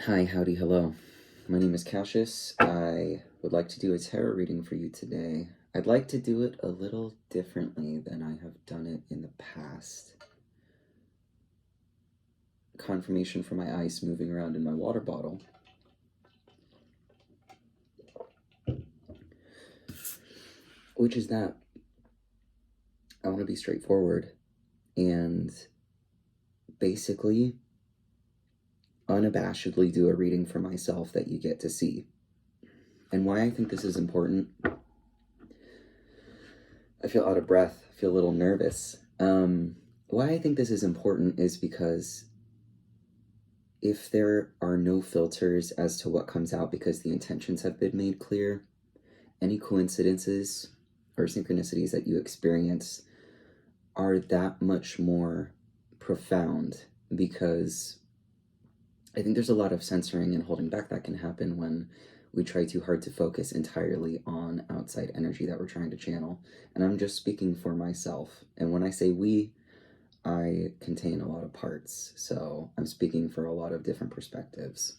Hi, howdy, hello. My name is Cassius. I would like to do a tarot reading for you today. I'd like to do it a little differently than I have done it in the past. Confirmation for my ice moving around in my water bottle. Which is that I want to be straightforward and basically unabashedly do a reading for myself that you get to see. And why I think this is important, I feel out of breath, I feel a little nervous. Why I think this is important is because if there are no filters as to what comes out because the intentions have been made clear, any coincidences or synchronicities that you experience are that much more profound, because I think there's a lot of censoring and holding back that can happen when we try too hard to focus entirely on outside energy that we're trying to channel. And I'm just speaking for myself. And when I say we, I contain a lot of parts, so I'm speaking for a lot of different perspectives.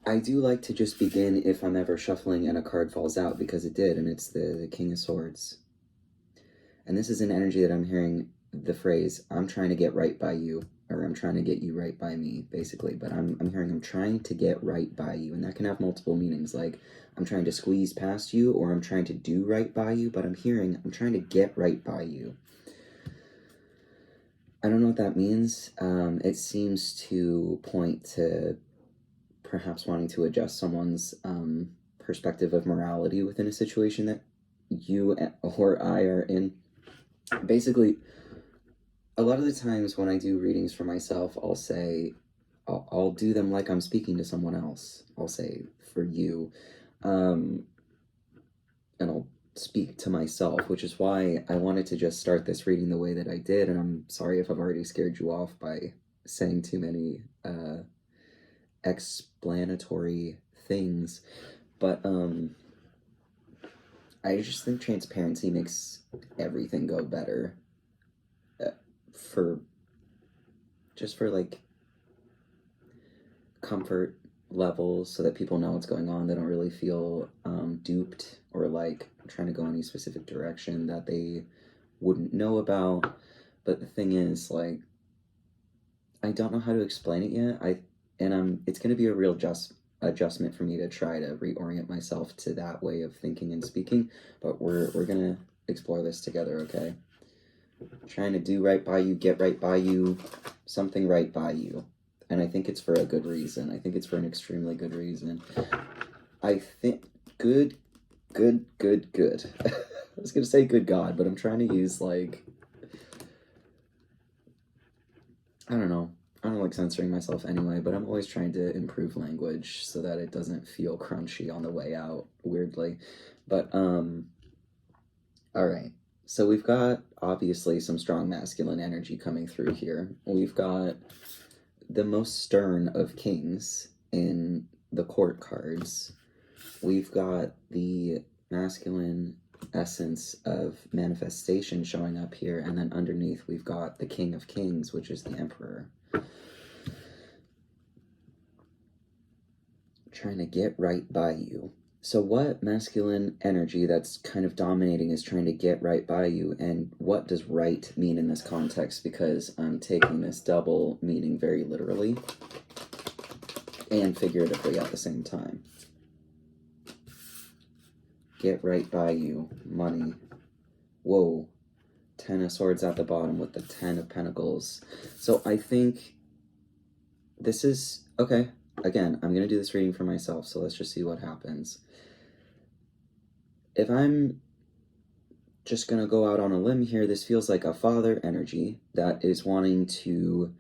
I do like to just begin if I'm ever shuffling and a card falls out, because it did, and it's the King of Swords. And this is an energy that I'm hearing the phrase, I'm trying to get right by you, or I'm trying to get you right by me, basically. But I'm hearing I'm trying to get right by you, and that can have multiple meanings, like I'm trying to squeeze past you, or I'm trying to do right by you, but I'm hearing I'm trying to get right by you. I don't know what that means. It seems to point to perhaps wanting to adjust someone's perspective of morality within a situation that you or I are in. Basically, a lot of the times when I do readings for myself, I'll say, I'll do them like I'm speaking to someone else. I'll say, for you, and I'll speak to myself, which is why I wanted to just start this reading the way that I did, and I'm sorry if I've already scared you off by saying too many explanatory things, but I just think transparency makes everything go better, for like comfort levels, so that people know what's going on. They don't really feel duped or like trying to go any specific direction that they wouldn't know about. But the thing is, like, I don't know how to explain it yet. It's going to be a real adjustment for me to try to reorient myself to that way of thinking and speaking, but we're gonna explore this together, okay? Trying to do right by you, get right by you, something right by you. And I think it's for a good reason. I think it's for an extremely good reason. I think good. I was gonna say good God, but I'm trying to use, like, I don't like censoring myself anyway, but I'm always trying to improve language so that it doesn't feel crunchy on the way out, weirdly. But, alright. So we've got, obviously, some strong masculine energy coming through here. We've got the most stern of kings in the court cards. We've got the masculine essence of manifestation showing up here, and then underneath we've got the King of Kings, which is the Emperor. Trying to get right by you. So what masculine energy that's kind of dominating is trying to get right by you, and what does right mean in this context? Because I'm taking this double meaning very literally and figuratively at the same time. Get right by you, money. Whoa. 10 of Swords at the bottom with the 10 of Pentacles. So I think this is, okay, again, I'm going to do this reading for myself, so let's just see what happens. If I'm just going to go out on a limb here, this feels like a father energy that is wanting to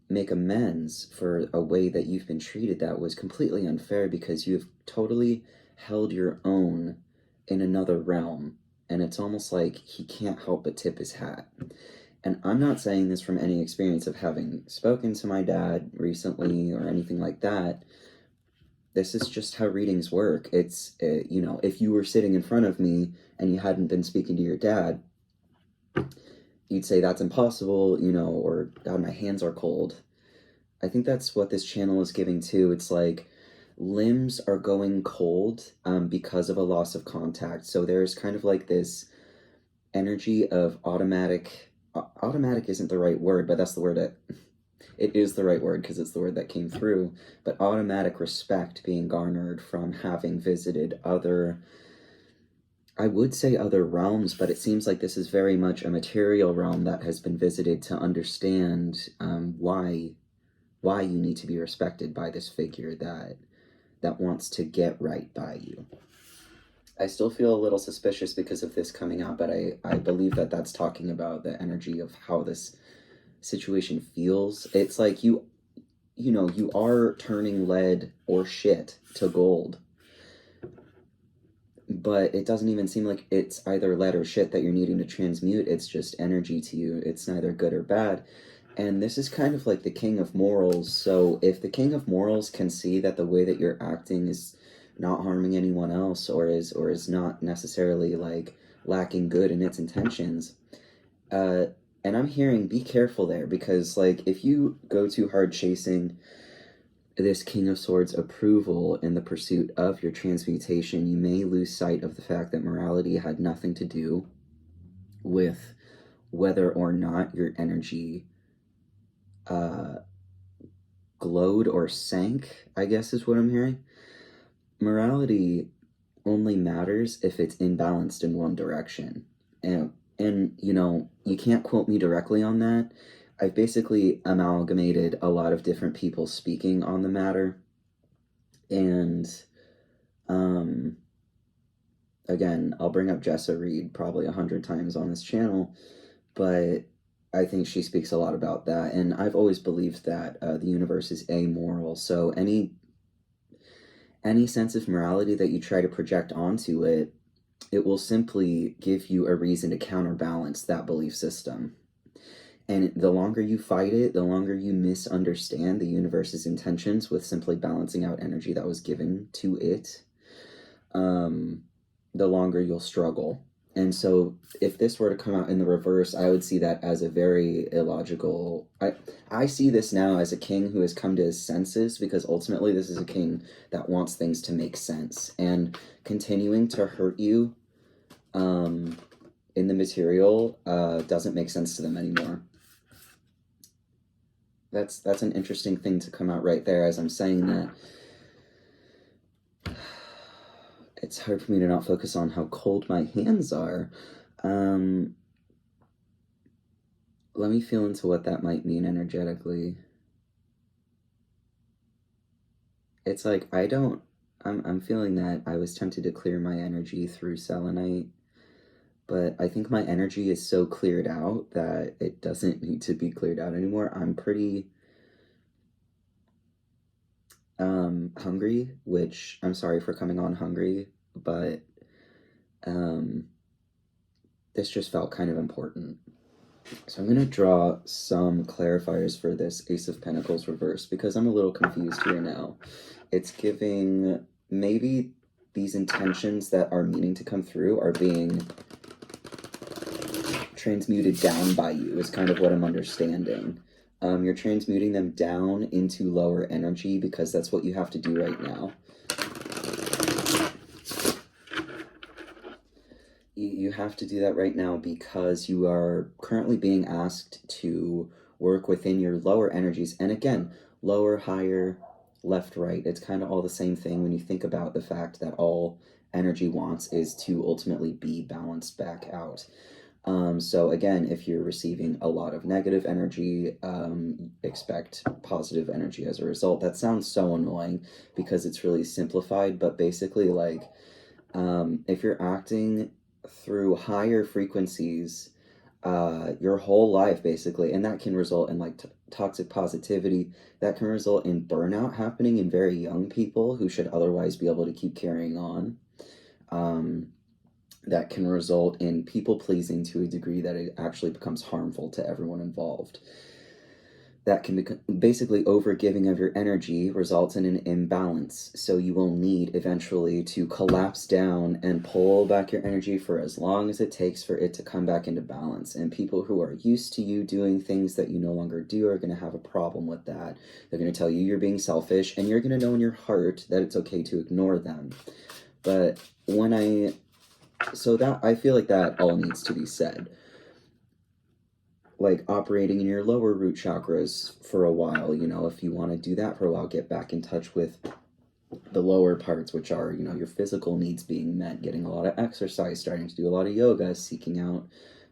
make amends for a way that you've been treated that was completely unfair, because you've totally held your own in another realm, and it's almost like he can't help but tip his hat. And I'm not saying this from any experience of having spoken to my dad recently or anything like that. This is just how readings work. It's, you know, if you were sitting in front of me and you hadn't been speaking to your dad, you'd say that's impossible, you know, or God, my hands are cold. I think that's what this channel is giving too. It's like limbs are going cold because of a loss of contact. So there's kind of like this energy of automatic isn't the right word, but that's the word that it is the right word because it's the word that came through, but automatic respect being garnered from having visited other, I would say other realms, but it seems like this is very much a material realm that has been visited to understand why you need to be respected by this figure that wants to get right by you. I still feel a little suspicious because of this coming out, but I believe that that's talking about the energy of how this situation feels. It's like you know, you are turning lead or shit to gold, but it doesn't even seem like it's either lead or shit that you're needing to transmute. It's just energy to you. It's neither good or bad. And this is kind of like the king of morals. So if the king of morals can see that the way that you're acting is not harming anyone else or is not necessarily like lacking good in its intentions, uh and I'm hearing be careful there, because like if you go too hard chasing this King of Swords approval in the pursuit of your transmutation, you may lose sight of the fact that morality had nothing to do with whether or not your energy uh, glowed or sank, I guess is what I'm hearing. Morality only matters if it's imbalanced in one direction. And you know, you can't quote me directly on that. I've basically amalgamated a lot of different people speaking on the matter. And um, again, I'll bring up Jessa Reed probably 100 times on this channel, but I think she speaks a lot about that. And I've always believed that the universe is amoral. So any sense of morality that you try to project onto it, it will simply give you a reason to counterbalance that belief system. And the longer you fight it, the longer you misunderstand the universe's intentions with simply balancing out energy that was given to it, the longer you'll struggle. And so if this were to come out in the reverse, I would see that as a very illogical. I see this now as a king who has come to his senses, because ultimately this is a king that wants things to make sense. And continuing to hurt you in the material doesn't make sense to them anymore. That's an interesting thing to come out right there as I'm saying that. It's hard for me to not focus on how cold my hands are. Let me feel into what that might mean energetically. It's like I'm feeling that I was tempted to clear my energy through selenite, but I think my energy is so cleared out that it doesn't need to be cleared out anymore. I'm pretty hungry, which I'm sorry for coming on hungry, but this just felt kind of important. So I'm going to draw some clarifiers for this Ace of Pentacles reverse, because I'm a little confused here now. It's giving maybe these intentions that are meaning to come through are being transmuted down by you is kind of what I'm understanding. You're transmuting them down into lower energy because that's what you have to do right now. You have to do that right now because you are currently being asked to work within your lower energies. And again, lower, higher, left, right. It's kind of all the same thing when you think about the fact that all energy wants is to ultimately be balanced back out. So again, if you're receiving a lot of negative energy, expect positive energy as a result. That sounds so annoying because it's really simplified, but basically like if you're acting through higher frequencies your whole life basically, and that can result in like toxic positivity, that can result in burnout happening in very young people who should otherwise be able to keep carrying on. That can result in people pleasing to a degree that it actually becomes harmful to everyone involved. that can be basically overgiving of your energy results in an imbalance. So you will need eventually to collapse down and pull back your energy for as long as it takes for it to come back into balance. And people who are used to you doing things that you no longer do are going to have a problem with that. They're going to tell you you're being selfish, and you're going to know in your heart that it's okay to ignore them. But I feel like that all needs to be said. Like operating in your lower root chakras for a while, if you want to do that for a while, get back in touch with the lower parts, which are, your physical needs being met, getting a lot of exercise, starting to do a lot of yoga, seeking out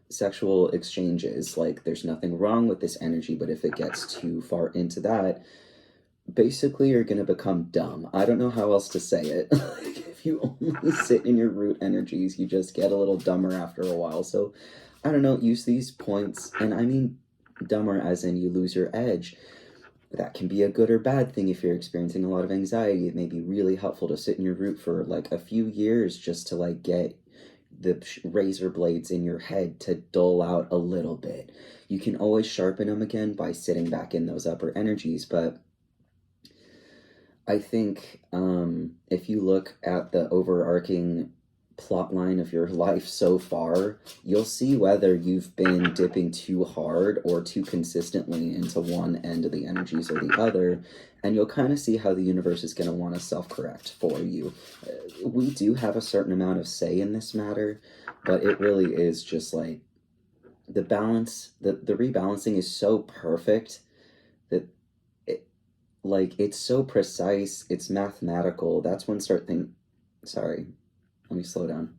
sexual exchanges. Like, there's nothing wrong with this energy, but if it gets too far into that, basically you're going to become dumb. I don't know how else to say it. If you only sit in your root energies, you just get a little dumber after a while. So I don't know, use these points, and I mean dumber as in you lose your edge. That can be a good or bad thing if you're experiencing a lot of anxiety. It may be really helpful to sit in your root for like a few years just to like get the razor blades in your head to dull out a little bit. You can always sharpen them again by sitting back in those upper energies, but I think if you look at the overarching plot line of your life so far, you'll see whether you've been dipping too hard or too consistently into one end of the energies or the other, and you'll kind of see how the universe is going to want to self-correct for you. We do have a certain amount of say in this matter, but it really is just like the balance, the rebalancing is so perfect that it's so precise, it's mathematical. That's when sorry, let me slow down.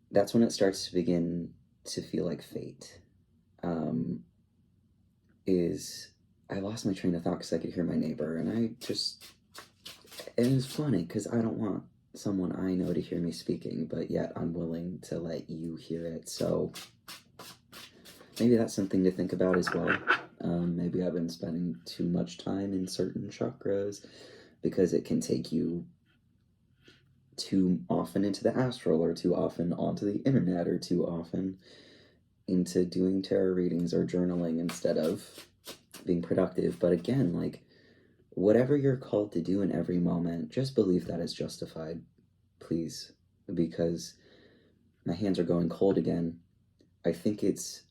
That's when it starts to begin to feel like fate. I lost my train of thought because I could hear my neighbor, and it's funny because I don't want someone I know to hear me speaking, but yet I'm willing to let you hear it. So maybe that's something to think about as well. Maybe I've been spending too much time in certain chakras because it can take you too often into the astral, or too often onto the internet, or too often into doing tarot readings or journaling instead of being productive. But again, like, whatever you're called to do in every moment, just believe that is justified, please, because my hands are going cold again. I think it's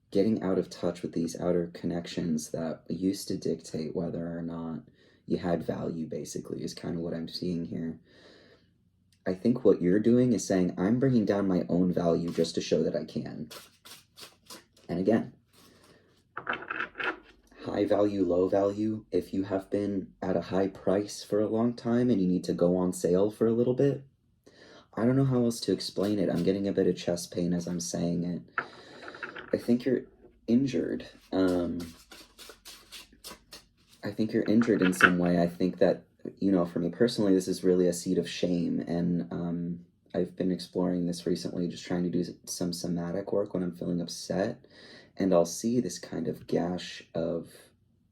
getting out of touch with these outer connections that used to dictate whether or not you had value, basically, is kind of what I'm seeing here. I think what you're doing is saying, I'm bringing down my own value just to show that I can. And again, high value, low value, if you have been at a high price for a long time and you need to go on sale for a little bit, I don't know how else to explain it. I'm getting a bit of chest pain as I'm saying it. I think you're injured. I think you're injured in some way. I think that, for me personally, this is really a seed of shame. And I've been exploring this recently, just trying to do some somatic work when I'm feeling upset. And I'll see this kind of gash of,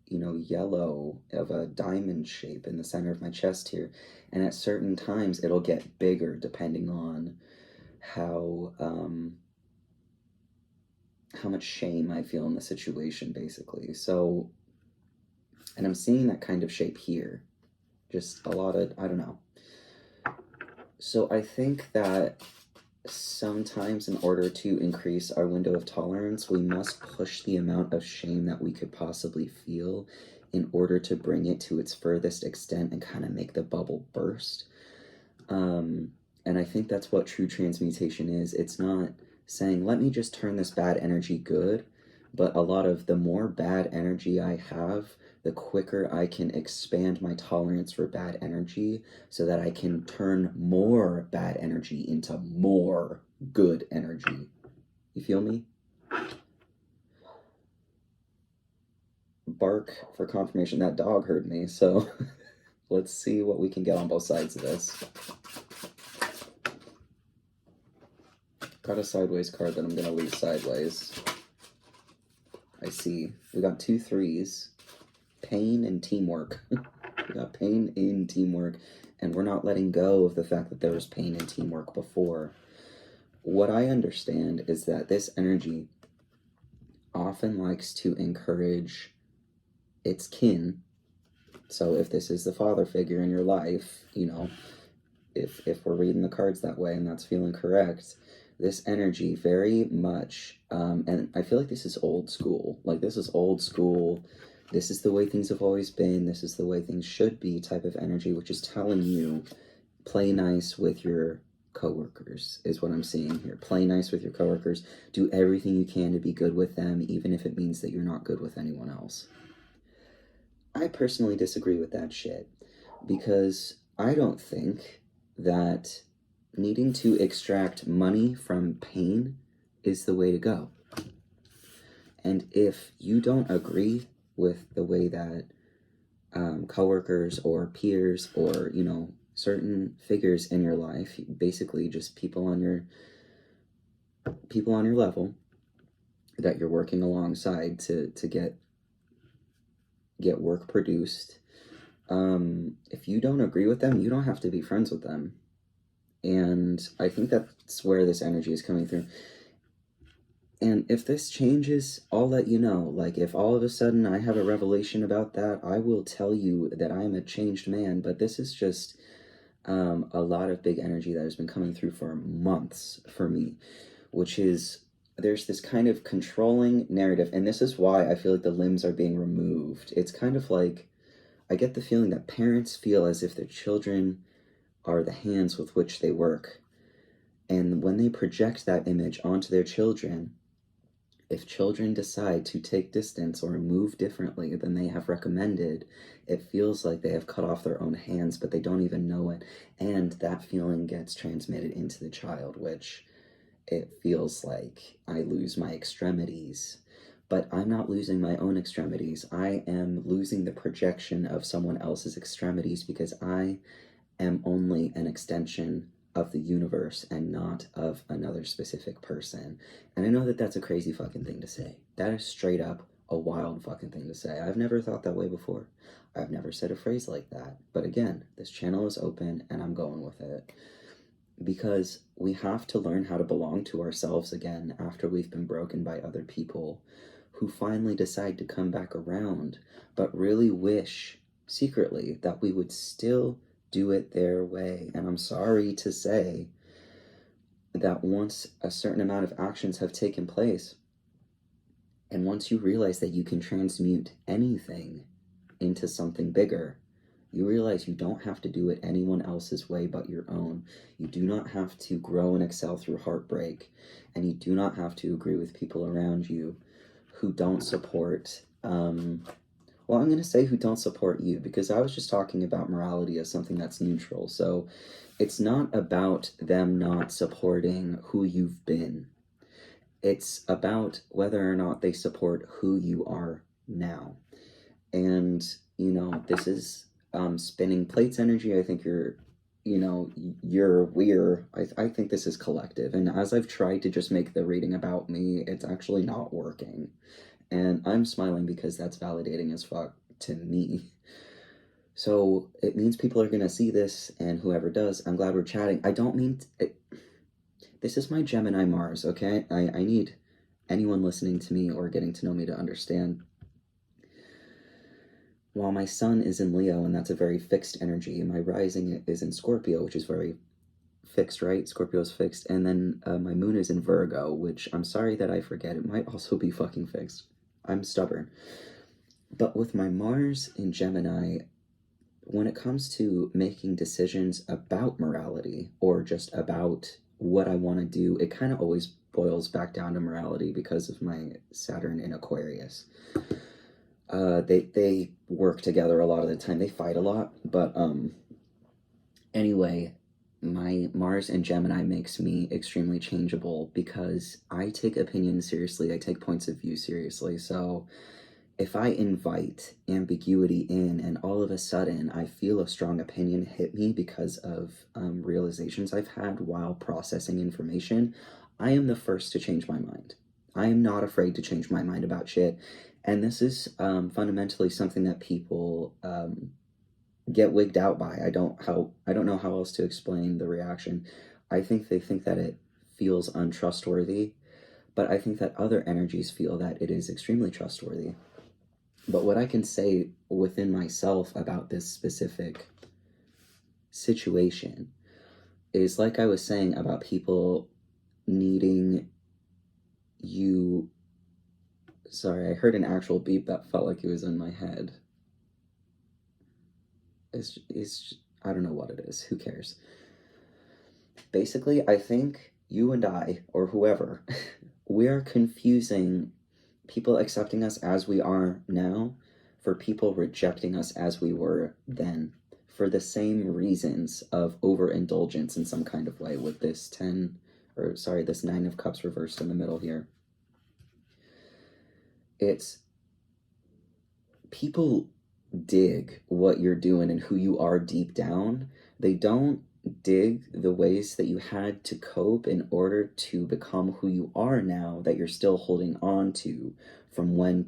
yellow, of a diamond shape in the center of my chest here. And at certain times, it'll get bigger depending on how much shame I feel in the situation, basically. So, and I'm seeing that kind of shape here. Just a lot of, I don't know. So I think that sometimes in order to increase our window of tolerance, we must push the amount of shame that we could possibly feel in order to bring it to its furthest extent and kind of make the bubble burst. And I think that's what true transmutation is. It's not saying, let me just turn this bad energy good, but a lot of the more bad energy I have, the quicker I can expand my tolerance for bad energy so that I can turn more bad energy into more good energy. You feel me? Bark for confirmation. That dog heard me, so let's see what we can get on both sides of this. Got a sideways card that I'm going to leave sideways. I see. We got 2 3s. Pain and teamwork. We got pain in teamwork, and we're not letting go of the fact that there was pain and teamwork before. What I understand is that this energy often likes to encourage its kin. So if this is the father figure in your life, you know, if we're reading the cards that way and that's feeling correct, this energy very much, and I feel like this is old school. Like, this is old school. This is the way things have always been. This is the way things should be type of energy, which is telling you, play nice with your coworkers, is what I'm seeing here. Play nice with your coworkers. Do everything you can to be good with them, even if it means that you're not good with anyone else. I personally disagree with that shit, because I don't think that needing to extract money from pain is the way to go. And if you don't agree with the way that coworkers or peers or, you know, certain figures in your life, basically just people on your level that you're working alongside to get work produced, if you don't agree with them, you don't have to be friends with them. And I think that's where this energy is coming through. And if this changes, I'll let you know. Like, if all of a sudden I have a revelation about that, I will tell you that I am a changed man. But this is just a lot of big energy that has been coming through for months for me, which is, there's this kind of controlling narrative. And this is why I feel like the limbs are being removed. It's kind of like, I get the feeling that parents feel as if their children are the hands with which they work. And when they project that image onto their children, if children decide to take distance or move differently than they have recommended, it feels like they have cut off their own hands, but they don't even know it. And that feeling gets transmitted into the child, which it feels like I lose my extremities. But I'm not losing my own extremities. I am losing the projection of someone else's extremities, because I am only an extension of the universe and not of another specific person. And I know that that's a crazy fucking thing to say. That is straight up a wild fucking thing to say. I've never thought that way before. I've never said a phrase like that. But again, this channel is open and I'm going with it. Because we have to learn how to belong to ourselves again after we've been broken by other people who finally decide to come back around, but really wish secretly that we would still do it their way. And I'm sorry to say that once a certain amount of actions have taken place, and once you realize that you can transmute anything into something bigger, you realize you don't have to do it anyone else's way but your own. You do not have to grow and excel through heartbreak, and you do not have to agree with people around you who don't support, well, I'm going to say who don't support you, because I was just talking about morality as something that's neutral. So it's not about them not supporting who you've been. It's about whether or not they support who you are now. And, you know, this is spinning plates energy. I think we're, I think this is collective. And as I've tried to just make the reading about me, it's actually not working. And I'm smiling because that's validating as fuck to me. So it means people are going to see this, and whoever does, I'm glad we're chatting. I don't mean... this is my Gemini Mars, okay? I need anyone listening to me or getting to know me to understand. While my sun is in Leo, and that's a very fixed energy, my rising is in Scorpio, which is very fixed, right? Scorpio's fixed. And then my moon is in Virgo, which I'm sorry that I forget. It might also be fucking fixed. I'm stubborn. But with my Mars in Gemini, when it comes to making decisions about morality or just about what I want to do, it kind of always boils back down to morality because of my Saturn in Aquarius. They work together a lot of the time. They fight a lot, but anyway, my Mars in Gemini makes me extremely changeable because I take opinions seriously. I take points of view seriously. So if I invite ambiguity in and all of a sudden I feel a strong opinion hit me because of realizations I've had while processing information, I am the first to change my mind. I am not afraid to change my mind about shit. And this is fundamentally something that people get wigged out by. I don't know how else to explain the reaction. I think they think that it feels untrustworthy, but I think that other energies feel that it is extremely trustworthy. But what I can say within myself about this specific situation is, like I was saying about people needing you. Sorry, I heard an actual beep that felt like it was in my head. It's I don't know what it is. Who cares? Basically, I think you and I, or whoever, we're confusing people accepting us as we are now for people rejecting us as we were then, for the same reasons of overindulgence in some kind of way, with this this 9 of Cups reversed in the middle here. It's people dig what you're doing and who you are deep down. They don't dig the ways that you had to cope in order to become who you are now, that you're still holding on to from when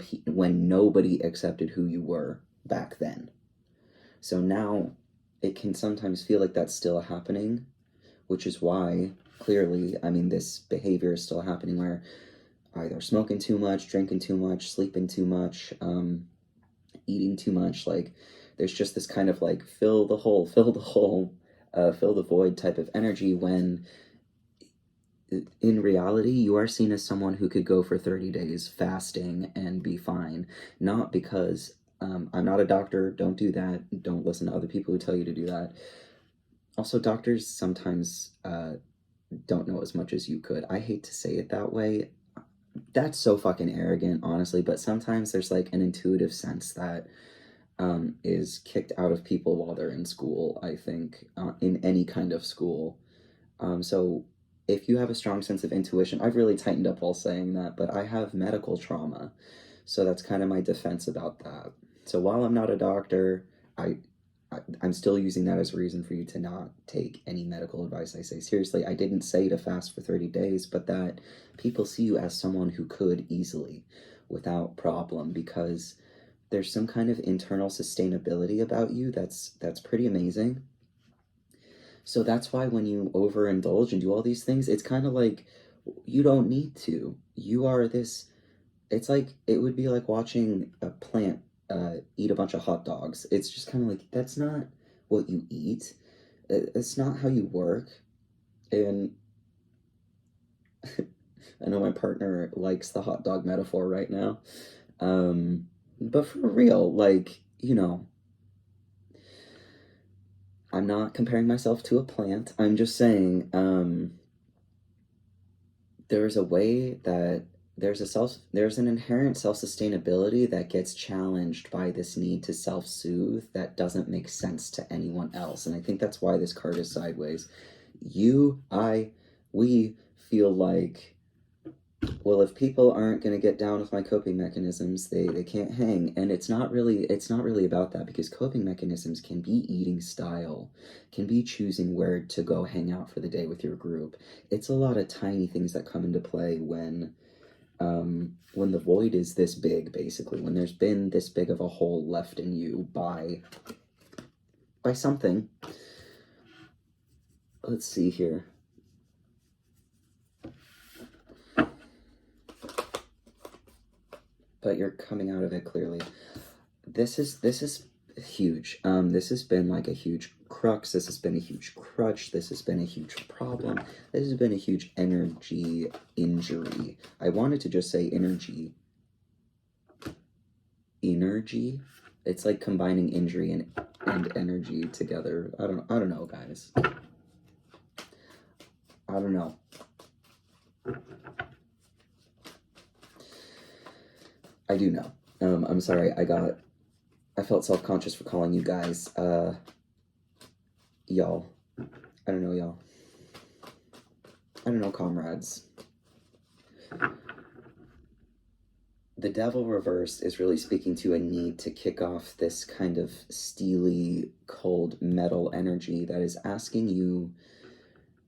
nobody accepted who you were back then. So now it can sometimes feel like that's still happening, which is why clearly, I mean, this behavior is still happening, where either smoking too much, drinking too much, sleeping too much, eating too much. Like, there's just this kind of like fill the hole, fill the void type of energy, when in reality you are seen as someone who could go for 30 days fasting and be fine. Not because I'm not a doctor, don't do that, don't listen to other people who tell you to do that. Also, doctors sometimes don't know as much as you could. I hate to say it that way, that's so fucking arrogant, honestly, but sometimes there's like an intuitive sense that is kicked out of people while they're in school, I think, in any kind of school. So if you have a strong sense of intuition, I've really tightened up while saying that, but I have medical trauma. So that's kind of my defense about that. So while I'm not a doctor, I'm still using that as a reason for you to not take any medical advice I say seriously. I didn't say to fast for 30 days, but that people see you as someone who could easily, without problem, because there's some kind of internal sustainability about you that's pretty amazing. So that's why when you overindulge and do all these things, it's kind of like you don't need to. You are this. It's like it would be like watching a plant eat a bunch of hot dogs. It's just kind of like, that's not what you eat. It's not how you work. And I know my partner likes the hot dog metaphor right now. But for real, like, I'm not comparing myself to a plant. I'm just saying, there's a way that there's an inherent self-sustainability that gets challenged by this need to self-soothe that doesn't make sense to anyone else. And I think that's why this card is sideways. We feel like, well, if people aren't going to get down with my coping mechanisms, they can't hang. And it's not really about that, because coping mechanisms can be eating style, can be choosing where to go hang out for the day with your group. It's a lot of tiny things that come into play when the void is this big, basically, when there's been this big of a hole left in you by something. Let's see here. But you're coming out of it clearly. This is huge. This has been like a huge crux. This has been a huge crutch. This has been a huge problem. This has been a huge energy injury. I wanted to just say energy. It's like combining injury and energy together. I don't know, guys. I don't know. I do know. I'm sorry, I felt self-conscious for calling you guys, y'all. I don't know, y'all. I don't know, comrades. The Devil reversed is really speaking to a need to kick off this kind of steely, cold metal energy that is asking you.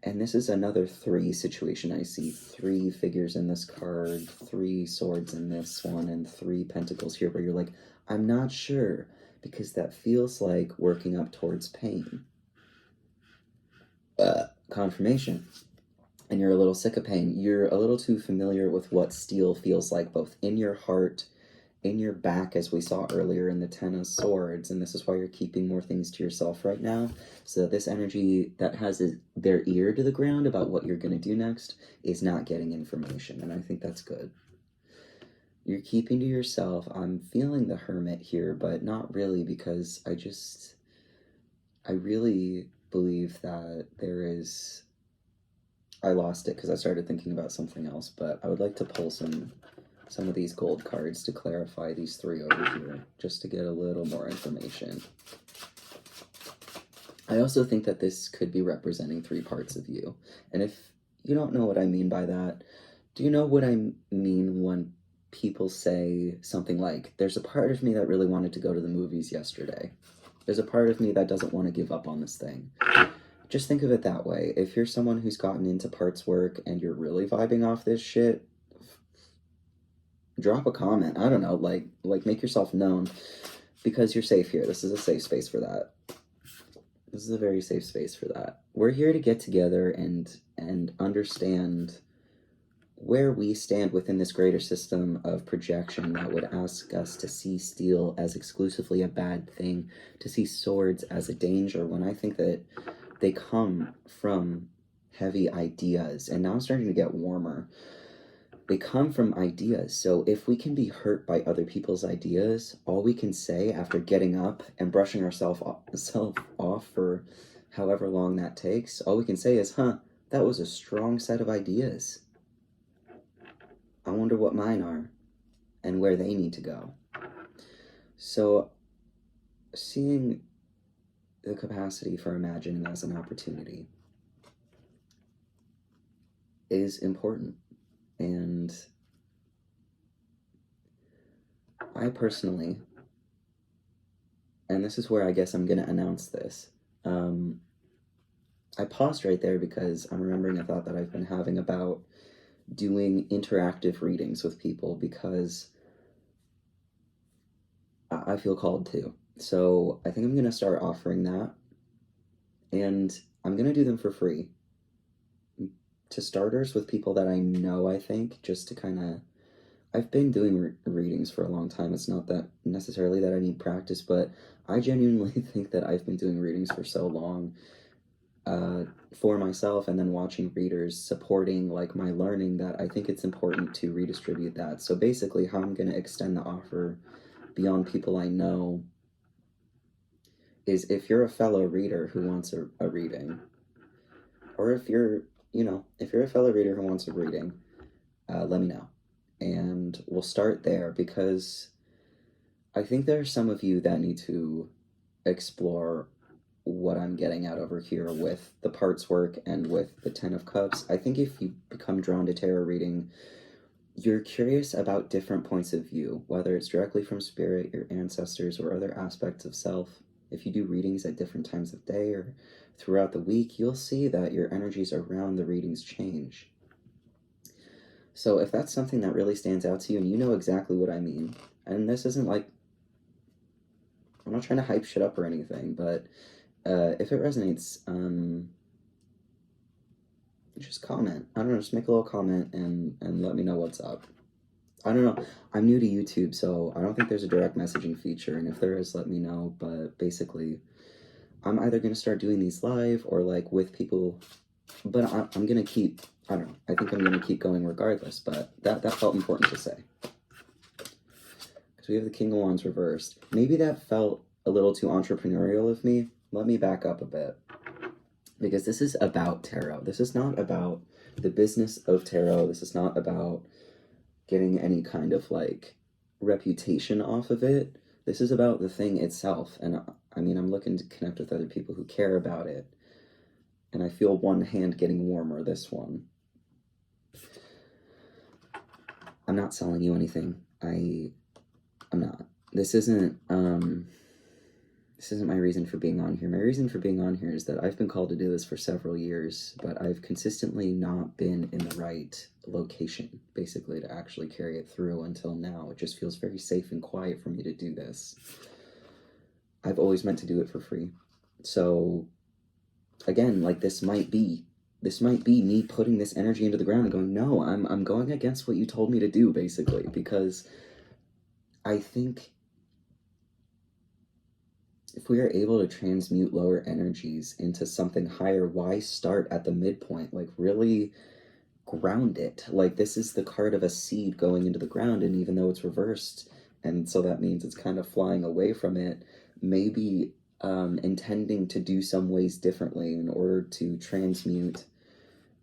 And this is another 3 situation. I see 3 figures in this card, 3 swords in this one, and 3 pentacles here, where you're like, I'm not sure, because that feels like working up towards pain. Confirmation. and you're a little sick of pain. You're a little too familiar with what steel feels like, both in your heart, in your back, as we saw earlier in the Ten of Swords, and this is why you're keeping more things to yourself right now, so that this energy that has their ear to the ground about what you're going to do next is not getting information, and I think that's good. You're keeping to yourself. I'm feeling the Hermit here, but not really, because I really believe that there is... I lost it because I started thinking about something else, but I would like to pull some of these gold cards to clarify these three over here, just to get a little more information. I also think that this could be representing three parts of you. And if you don't know what I mean by that, do you know what I mean when people say something like, there's a part of me that really wanted to go to the movies yesterday. There's a part of me that doesn't want to give up on this thing. Just think of it that way. If you're someone who's gotten into parts work and you're really vibing off this shit, drop a comment. I don't know, like make yourself known, because you're safe here. This is a safe space for that. This is a very safe space for that. We're here to get together and understand where we stand within this greater system of projection that would ask us to see steel as exclusively a bad thing, to see swords as a danger, when I think that they come from heavy ideas. And now I'm starting to get warmer. They come from ideas. So if we can be hurt by other people's ideas, all we can say after getting up and brushing ourselves off for however long that takes, all we can say is, that was a strong set of ideas. I wonder what mine are and where they need to go. So seeing the capacity for imagining as an opportunity is important. And I personally, and this is where I guess I'm going to announce this, I paused right there because I'm remembering a thought that I've been having about doing interactive readings with people, because I feel called to. So I think I'm going to start offering that, and I'm going to do them for free. To starters, with people that I know, I think, just to kind of... I've been doing readings for a long time. It's not that necessarily that I need practice, but I genuinely think that I've been doing readings for so long for myself, and then watching readers supporting like my learning, that I think it's important to redistribute that. So basically, how I'm going to extend the offer beyond people I know is, if you're a fellow reader who wants a reading, or if you're a fellow reader who wants a reading, let me know. And we'll start there, because I think there are some of you that need to explore what I'm getting at over here with the parts work and with the Ten of Cups. I think if you become drawn to tarot reading, you're curious about different points of view, whether it's directly from spirit, your ancestors, or other aspects of self. If you do readings at different times of day or throughout the week, you'll see that your energies around the readings change. So if that's something that really stands out to you, and you know exactly what I mean, and this isn't like, I'm not trying to hype shit up or anything, but if it resonates, just comment. I don't know, just make a little comment and let me know what's up. I don't know, I'm new to YouTube, so I don't think there's a direct messaging feature, and if there is, let me know. But basically, I'm either going to start doing these live or like with people, but I'm going to keep, I don't know, I think I'm going to keep going regardless, but that felt important to say. Because we have the King of Wands reversed. Maybe that felt a little too entrepreneurial of me. Let me back up a bit. Because this is about tarot. This is not about the business of tarot. This is not about getting any kind of like reputation off of it. This is about the thing itself. And I mean, I'm looking to connect with other people who care about it. And I feel one hand getting warmer, this one. I'm not selling you anything. I'm not. This isn't my reason for being on here. My reason for being on here is that I've been called to do this for several years, but I've consistently not been in the right location, basically, to actually carry it through until now. It just feels very safe and quiet for me to do this. I've always meant to do it for free. So, again, like, this might be this might be me putting this energy into the ground and going, no, I'm going against what you told me to do, basically, because I think if we are able to transmute lower energies into something higher, why start at the midpoint? Like, really ground it. Like, this is the card of a seed going into the ground, and even though it's reversed, and so that means it's kind of flying away from it, maybe intending to do some ways differently in order to transmute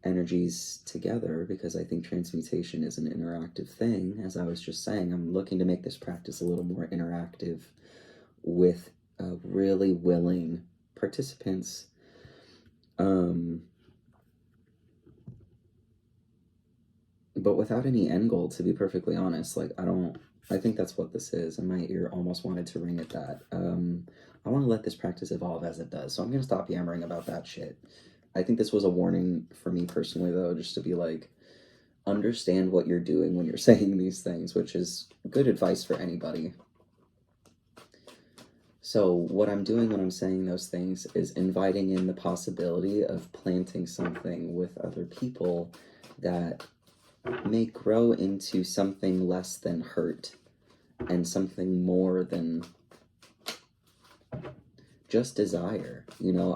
energies together, because I think transmutation is an interactive thing. As I was just saying, I'm looking to make this practice a little more interactive with really willing participants. But without any end goal, to be perfectly honest. Like, I think that's what this is, and my ear almost wanted to ring at that. I want to let this practice evolve as it does, so I'm going to stop yammering about that shit. I think this was a warning for me personally, though, just to be like, understand what you're doing when you're saying these things, which is good advice for anybody. So what I'm doing when I'm saying those things is inviting in the possibility of planting something with other people that may grow into something less than hurt and something more than just desire. You know,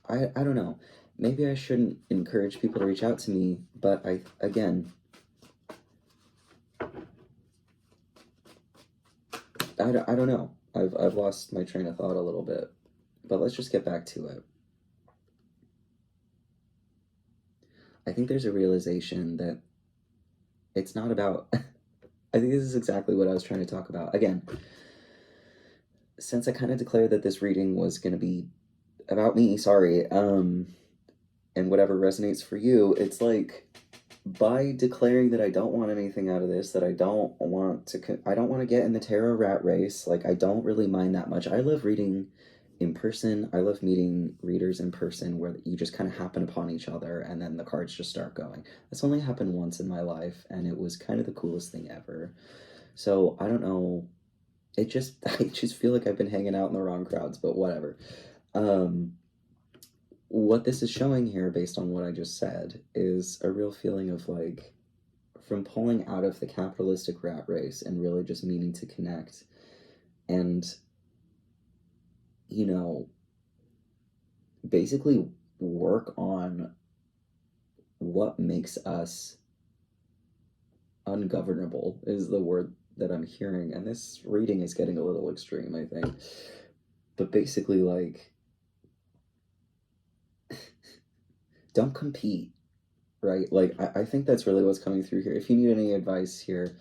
I don't know. Maybe I shouldn't encourage people to reach out to me, but I don't know. I've lost my train of thought a little bit, but let's just get back to it. I think there's a realization that it's not about, I think this is exactly what I was trying to talk about. Again, since I kind of declared that this reading was going to be about me, sorry, and whatever resonates for you, it's like, by declaring that I don't want anything out of this, that I don't want to get in the tarot rat race. Like, I don't really mind that much. I love reading in person. I love meeting readers in person where you just kind of happen upon each other and then the cards just start going. That's only happened once in my life, and it was kind of the coolest thing ever. So I don't know. I just feel like I've been hanging out in the wrong crowds, but whatever. What this is showing here, based on what I just said, is a real feeling of like, from pulling out of the capitalistic rat race and really just meaning to connect and, you know, basically work on what makes us ungovernable is the word that I'm hearing. And this reading is getting a little extreme, I think. But basically, like, don't compete, right? Like, I think that's really what's coming through here. If you need any advice here,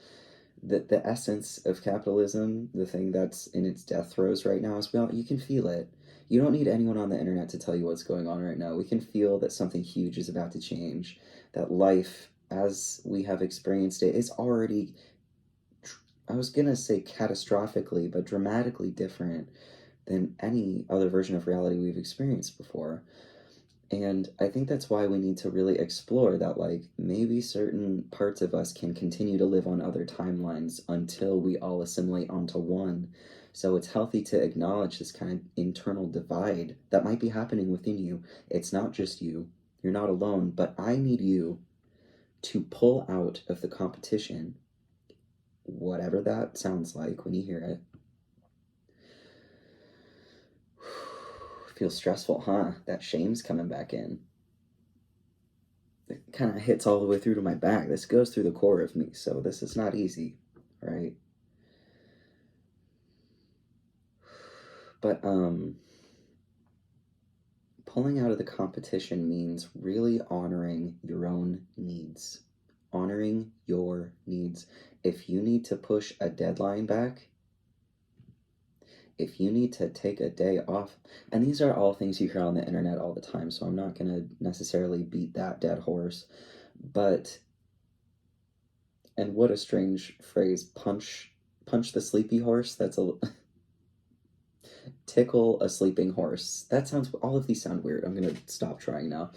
the essence of capitalism, the thing that's in its death throes right now, is, well, you can feel it. You don't need anyone on the internet to tell you what's going on right now. We can feel that something huge is about to change, that life, as we have experienced it, is already, I was gonna say catastrophically, but dramatically different than any other version of reality we've experienced before. And I think that's why we need to really explore that, like, maybe certain parts of us can continue to live on other timelines until we all assimilate onto one. So it's healthy to acknowledge this kind of internal divide that might be happening within you. It's not just you. You're not alone, but I need you to pull out of the competition, whatever that sounds like when you hear it. Feels stressful, huh? That shame's coming back in. It kind of hits all the way through to my back. This goes through the core of me, so this is not easy, right? But pulling out of the competition means really honoring your own needs. Honoring your needs. If you need to push a deadline back, if you need to take a day off, and these are all things you hear on the internet all the time, so I'm not going to necessarily beat that dead horse, but, and what a strange phrase, punch the sleepy horse. That's a tickle a sleeping horse. That sounds, all of these sound weird. I'm going to stop trying now.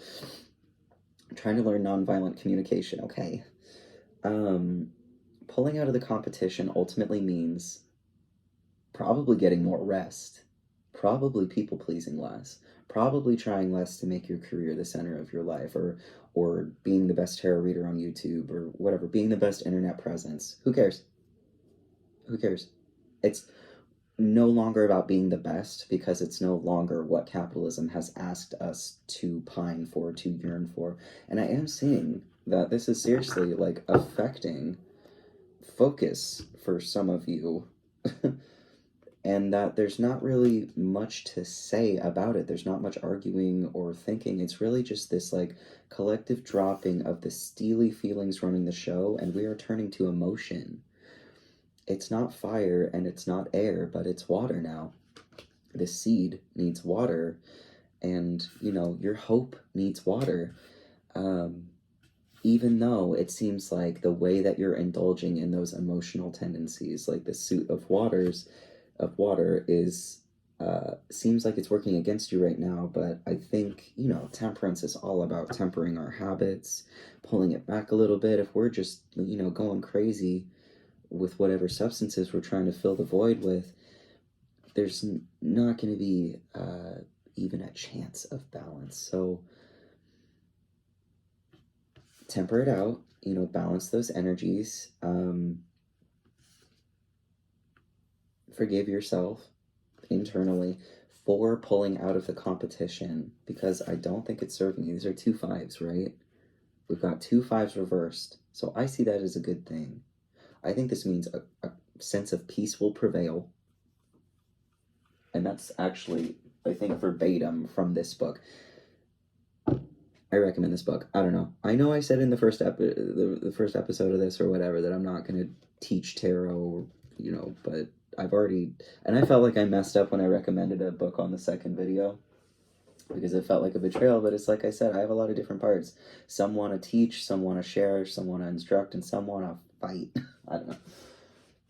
I'm trying to learn nonviolent communication, okay? Pulling out of the competition ultimately means probably getting more rest, probably people pleasing less, probably trying less to make your career the center of your life, or being the best tarot reader on YouTube, or whatever, being the best internet presence. Who cares? Who cares? It's no longer about being the best, because it's no longer what capitalism has asked us to pine for, to yearn for. And I am seeing that this is seriously like affecting focus for some of you. And that there's not really much to say about it. There's not much arguing or thinking. It's really just this like collective dropping of the steely feelings running the show, and we are turning to emotion. It's not fire and it's not air, but it's water now. The seed needs water, and you know, your hope needs water. Even though it seems like the way that you're indulging in those emotional tendencies, like the suit of water is seems like it's working against you right now. But I think, you know, temperance is all about tempering our habits, pulling it back a little bit. If we're just, you know, going crazy with whatever substances we're trying to fill the void with, there's not going to be even a chance of balance. So temper it out, you know, balance those energies, forgive yourself internally for pulling out of the competition, because I don't think it's serving you. These are 2 5s, right? We've got 2 5s reversed, so I see that as a good thing. I think this means a sense of peace will prevail, and that's actually, I think, verbatim from this book. I recommend this book. I don't know. I know I said in the first the first episode of this or whatever that I'm not going to teach tarot, you know, but I've already, and I felt like I messed up when I recommended a book on the second video, because it felt like a betrayal. But it's like I said, I have a lot of different parts. Some want to teach, some want to share, some want to instruct, and some want to fight. I don't know.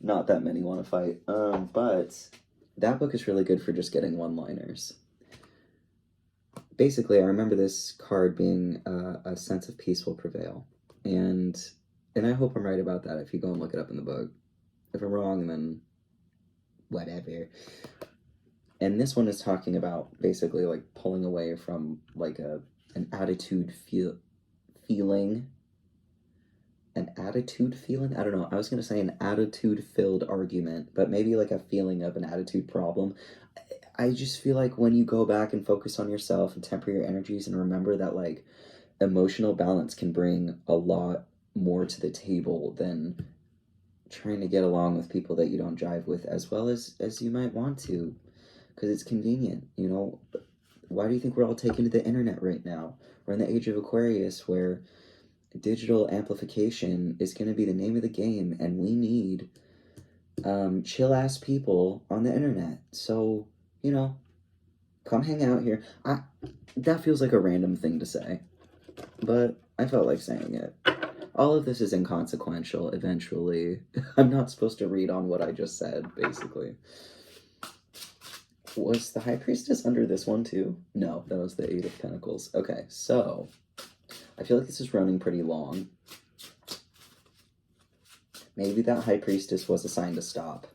Not that many want to fight. But that book is really good for just getting one-liners. Basically, I remember this card being a sense of peace will prevail. And I hope I'm right about that if you go and look it up in the book. If I'm wrong, then whatever. And this one is talking about basically like pulling away from like an attitude feeling. An attitude feeling? I don't know. I was going to say an attitude-filled argument, but maybe like a feeling of an attitude problem. I just feel like when you go back and focus on yourself and temper your energies and remember that like emotional balance can bring a lot more to the table than trying to get along with people that you don't jive with as well as you might want to, because it's convenient, you know. Why do you think we're all taken to the internet right now? We're in the age of Aquarius, where digital amplification is going to be the name of the game, and we need chill ass people on the internet. So, you know, come hang out here. That feels like a random thing to say, but I felt like saying it. All of this is inconsequential eventually. I'm not supposed to read on what I just said, basically. Was the High Priestess under this one too? No, that was the 8 of Pentacles. Okay, so I feel like this is running pretty long. Maybe that High Priestess was a sign to stop.